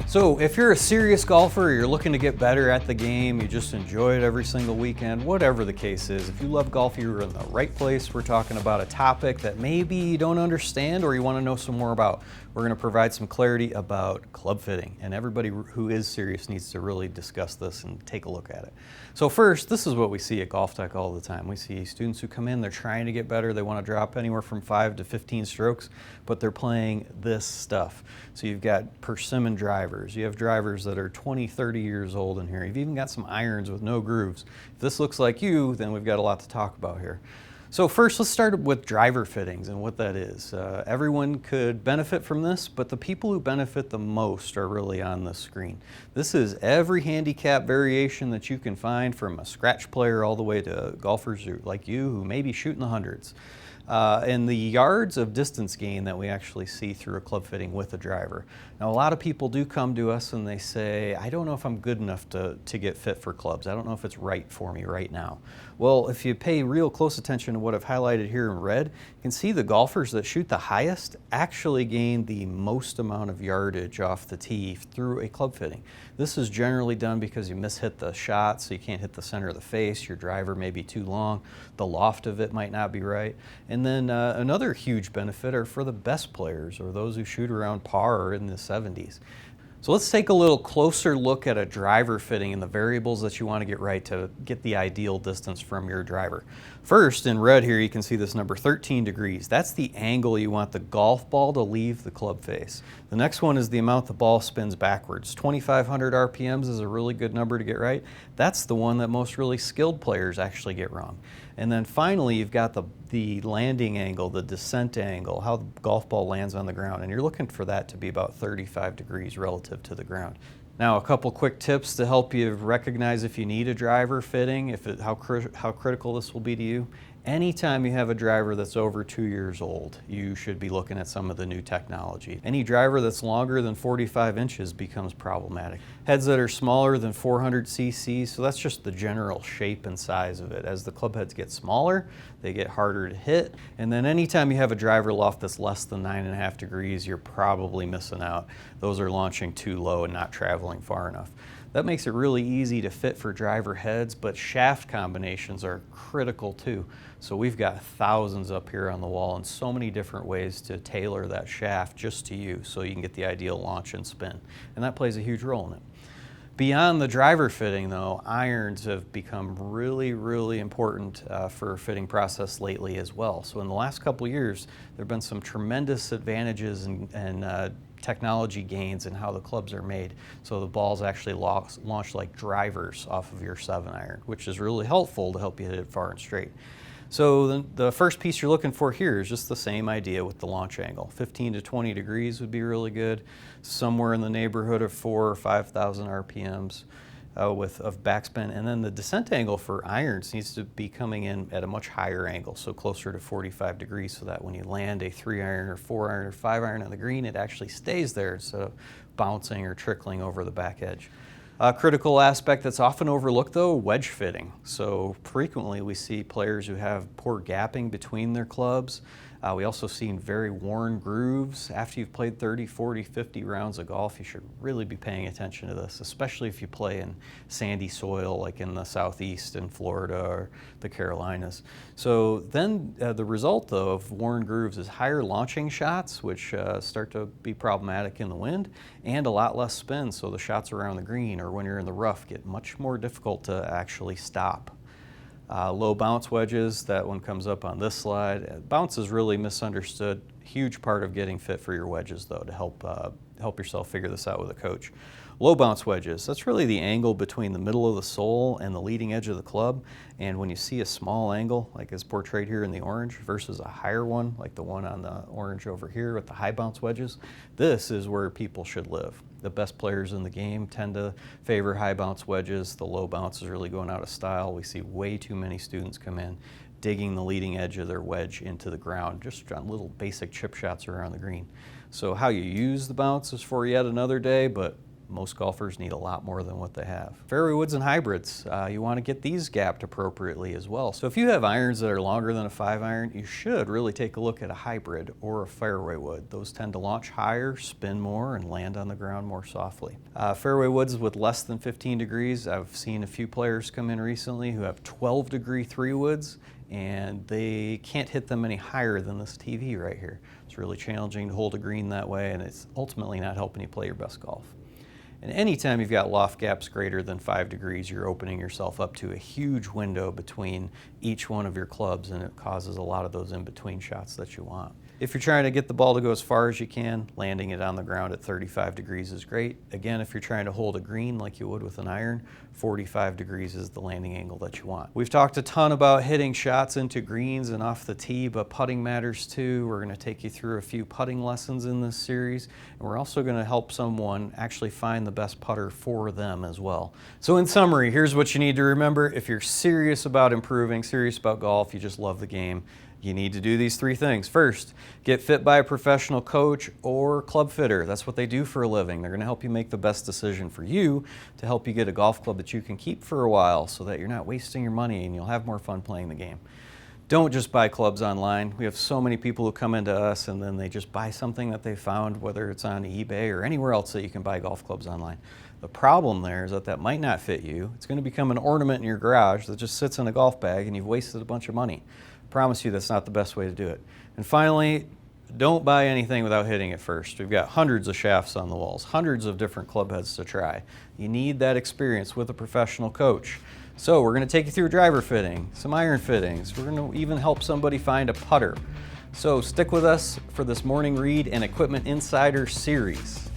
So if you're a serious golfer, you're looking to get better at the game, you just enjoy it every single weekend, whatever the case is, if you love golf, you're in the right place. We're talking about a topic that maybe you don't understand or you want to know some more about. We're going to provide some clarity about club fitting, and everybody who is serious needs to really discuss this and take a look at it. So first, this is what we see at GOLFTEC all the time. We see students who come in, they're trying to get better, they want to drop anywhere from 5 to 15 strokes, but they're playing this stuff. So you've got persimmon drivers, you have drivers that are 20, 30 years old in here, you've even got some irons with no grooves. If this looks like you, then we've got a lot to talk about here. So first, let's start with driver fittings and what that is. Everyone could benefit from this, but the people who benefit the most are really on the screen. This is every handicap variation that you can find, from a scratch player all the way to golfers like you who may be shooting the hundreds. And the yards of distance gain that we actually see through a club fitting with a driver. Now, a lot of people do come to us and they say, I don't know if I'm good enough to get fit for clubs. I don't know if it's right for me right now. Well, if you pay real close attention to what I've highlighted here in red, you can see the golfers that shoot the highest actually gain the most amount of yardage off the tee through a club fitting. This is generally done because you mishit the shot, so you can't hit the center of the face, your driver may be too long, the loft of it might not be right. And then another huge benefit are for the best players, or those who shoot around par or in the 70s. So let's take a little closer look at a driver fitting and the variables that you want to get right to get the ideal distance from your driver. First, in red here, you can see this number 13 degrees. That's the angle you want the golf ball to leave the club face. The next one is the amount the ball spins backwards. 2,500 RPMs is a really good number to get right. That's the one that most really skilled players actually get wrong. And then finally, you've got the landing angle, the descent angle, how the golf ball lands on the ground. And you're looking for that to be about 35 degrees relative to the ground. Now, a couple quick tips to help you recognize if you need a driver fitting, how critical this will be to you. Anytime you have a driver that's over 2 years old, you should be looking at some of the new technology. Any driver that's longer than 45 inches becomes problematic. Heads that are smaller than 400 cc's, so that's just the general shape and size of it. As the club heads get smaller, they get harder to hit. And then anytime you have a driver loft that's less than 9.5 degrees, you're probably missing out. Those are launching too low and not traveling far enough. That makes it really easy to fit for driver heads, but shaft combinations are critical too. So we've got thousands up here on the wall and so many different ways to tailor that shaft just to you so you can get the ideal launch and spin. And that plays a huge role in it. Beyond the driver fitting though, irons have become really, really important for a fitting process lately as well. So in the last couple of years, there have been some tremendous advantages and technology gains in how the clubs are made. So the balls actually launch like drivers off of your 7-iron, which is really helpful to help you hit it far and straight. So the first piece you're looking for here is just the same idea with the launch angle. 15 to 20 degrees would be really good, somewhere in the neighborhood of 4,000 or 5,000 RPMs of backspin. And then the descent angle for irons needs to be coming in at a much higher angle, so closer to 45 degrees, so that when you land a 3-iron or 4-iron or 5-iron on the green, it actually stays there instead of bouncing or trickling over the back edge. A critical aspect that's often overlooked though, wedge fitting. So frequently we see players who have poor gapping between their clubs. We also see very worn grooves. After you've played 30, 40, 50 rounds of golf, you should really be paying attention to this, especially if you play in sandy soil like in the Southeast in Florida or the Carolinas. So then the result though of worn grooves is higher launching shots, which start to be problematic in the wind, and a lot less spin, so the shots around the green or when you're in the rough get much more difficult to actually stop. Low bounce wedges, that one comes up on this slide. Bounce is really misunderstood. Huge part of getting fit for your wedges though, to help yourself figure this out with a coach. Low bounce wedges, that's really the angle between the middle of the sole and the leading edge of the club. And when you see a small angle, like is portrayed here in the orange, versus a higher one, like the one on the orange over here with the high bounce wedges, this is where people should live. The best players in the game tend to favor high bounce wedges. The low bounce is really going out of style. We see way too many students come in digging the leading edge of their wedge into the ground, just on little basic chip shots around the green. So how you use the bounce is for yet another day, but Most golfers need a lot more than what they have. Fairway woods and hybrids, you want to get these gapped appropriately as well. So if you have irons that are longer than a 5-iron, you should really take a look at a hybrid or a fairway wood. Those tend to launch higher, spin more, and land on the ground more softly. Fairway woods with less than 15 degrees, I've seen a few players come in recently who have 12-degree 3 woods, and they can't hit them any higher than this TV right here. It's really challenging to hold a green that way, and it's ultimately not helping you play your best golf. And anytime you've got loft gaps greater than 5 degrees, you're opening yourself up to a huge window between each one of your clubs, and it causes a lot of those in-between shots that you want. If you're trying to get the ball to go as far as you can, landing it on the ground at 35 degrees is great. Again, if you're trying to hold a green like you would with an iron, 45 degrees is the landing angle that you want. We've talked a ton about hitting shots into greens and off the tee, but putting matters too. We're going to take you through a few putting lessons in this series, and we're also going to help someone actually find the best putter for them as well. So in summary, here's what you need to remember. If you're serious about improving, serious about golf, you just love the game, you need to do these 3 things. First, get fit by a professional coach or club fitter. That's what they do for a living. They're going to help you make the best decision for you to help you get a golf club that you can keep for a while so that you're not wasting your money and you'll have more fun playing the game. Don't just buy clubs online. We have so many people who come into us and then they just buy something that they found, whether it's on eBay or anywhere else that you can buy golf clubs online. The problem there is that that might not fit you. It's going to become an ornament in your garage that just sits in a golf bag and you've wasted a bunch of money. I promise you that's not the best way to do it. And finally, don't buy anything without hitting it first. We've got hundreds of shafts on the walls, hundreds of different club heads to try. You need that experience with a professional coach. So we're going to take you through driver fitting, some iron fittings. We're going to even help somebody find a putter. So stick with us for this morning read and Equipment Insider series.